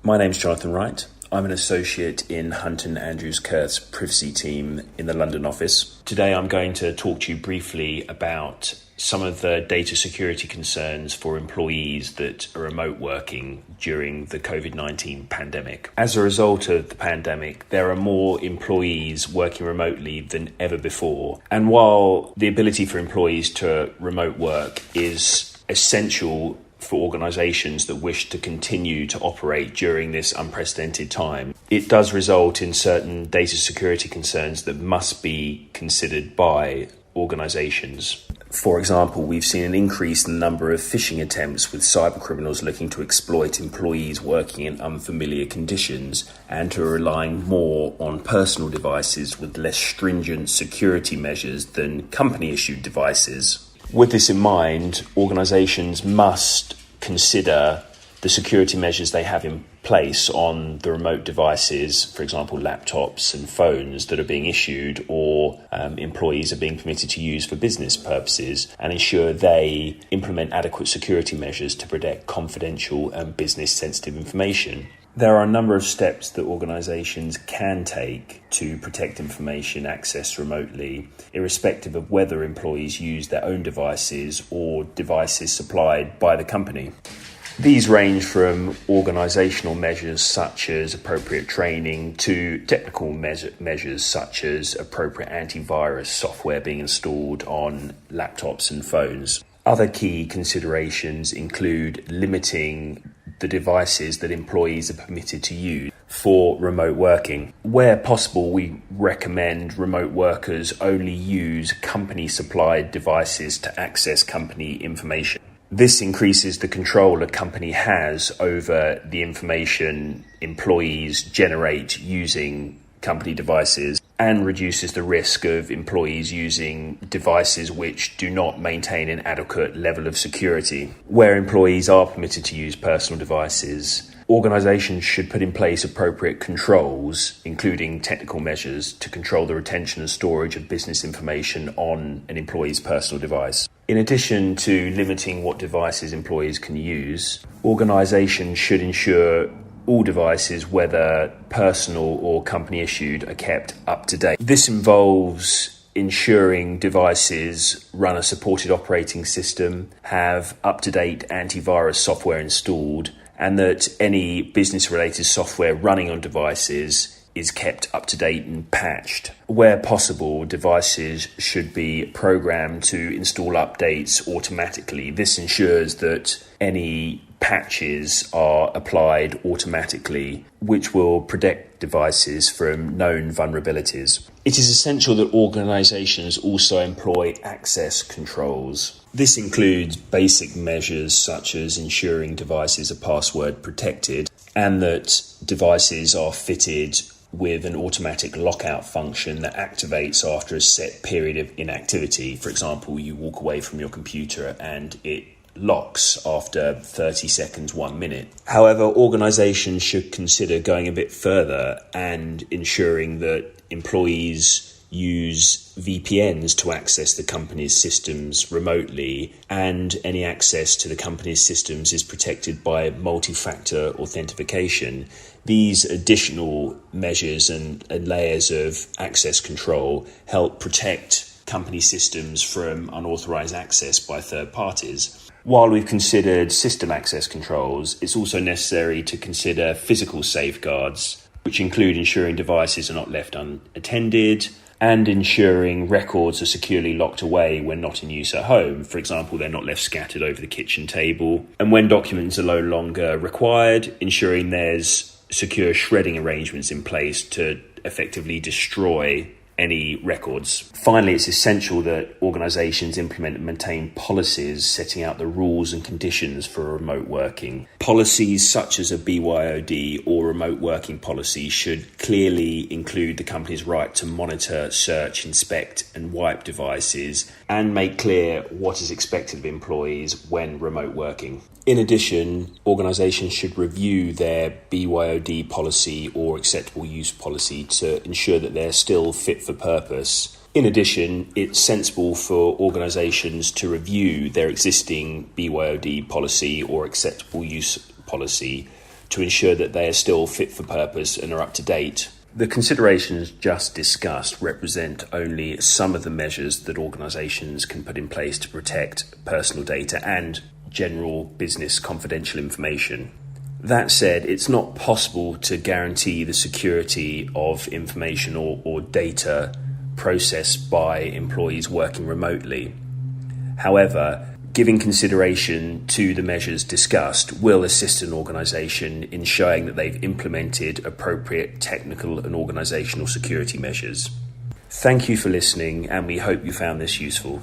My name's Jonathan Wright. I'm an associate in Hunton Andrews Kurth's privacy team in the London office. Today I'm going to talk to you briefly about some of the data security concerns for employees that are remote working during the COVID-19 pandemic. As a result of the pandemic, there are more employees working remotely than ever before. And while the ability for employees to remote work is essential for organisations that wish to continue to operate during this unprecedented time, it does result in certain data security concerns that must be considered by organisations. For example, we've seen an increase in the number of phishing attempts with cybercriminals looking to exploit employees working in unfamiliar conditions and who are relying more on personal devices with less stringent security measures than company-issued devices. With this in mind, organisations must consider the security measures they have in place on the remote devices, for example, laptops and phones that are being issued or employees are being permitted to use for business purposes, and ensure they implement adequate security measures to protect confidential and business-sensitive information. There are a number of steps that organisations can take to protect information accessed remotely, irrespective of whether employees use their own devices or devices supplied by the company. These range from organisational measures such as appropriate training to technical measures such as appropriate antivirus software being installed on laptops and phones. Other key considerations include limiting the devices that employees are permitted to use for remote working. Where possible, we recommend remote workers only use company-supplied devices to access company information. This increases the control a company has over the information employees generate using company devices and reduces the risk of employees using devices which do not maintain an adequate level of security. Where employees are permitted to use personal devices, organisations should put in place appropriate controls, including technical measures, to control the retention and storage of business information on an employee's personal device. In addition to limiting what devices employees can use, organisations should ensure all devices, whether personal or company issued, are kept up to date. This involves ensuring devices run a supported operating system, have up-to-date antivirus software installed, and that any business-related software running on devices is kept up to date and patched. Where possible, devices should be programmed to install updates automatically. This ensures that any patches are applied automatically, which will protect devices from known vulnerabilities. It is essential that organisations also employ access controls. This includes basic measures such as ensuring devices are password protected and that devices are fitted with an automatic lockout function that activates after a set period of inactivity. For example, you walk away from your computer and it locks after 30 seconds, 1 minute. However, organisations should consider going a bit further and ensuring that employees use VPNs to access the company's systems remotely, and any access to the company's systems is protected by multi-factor authentication. These additional measures and layers of access control help protect company systems from unauthorised access by third parties. While we've considered system access controls, it's also necessary to consider physical safeguards, which include ensuring devices are not left unattended and ensuring records are securely locked away when not in use at home. For example, they're not left scattered over the kitchen table. And when documents are no longer required, ensuring there's secure shredding arrangements in place to effectively destroy any records. Finally, it's essential that organisations implement and maintain policies setting out the rules and conditions for remote working. Policies such as a BYOD or remote working policy should clearly include the company's right to monitor, search, inspect and wipe devices and make clear what is expected of employees when remote working. In addition, organisations should review their BYOD policy or acceptable use policy to ensure that they're still fit for purpose. In addition, it's sensible for organisations to review their existing BYOD policy or acceptable use policy to ensure that they are still fit for purpose and are up to date. The considerations just discussed represent only some of the measures that organisations can put in place to protect personal data and general business confidential information. That said, it's not possible to guarantee the security of information or data processed by employees working remotely. However, giving consideration to the measures discussed will assist an organisation in showing that they've implemented appropriate technical and organisational security measures. Thank you for listening, and we hope you found this useful.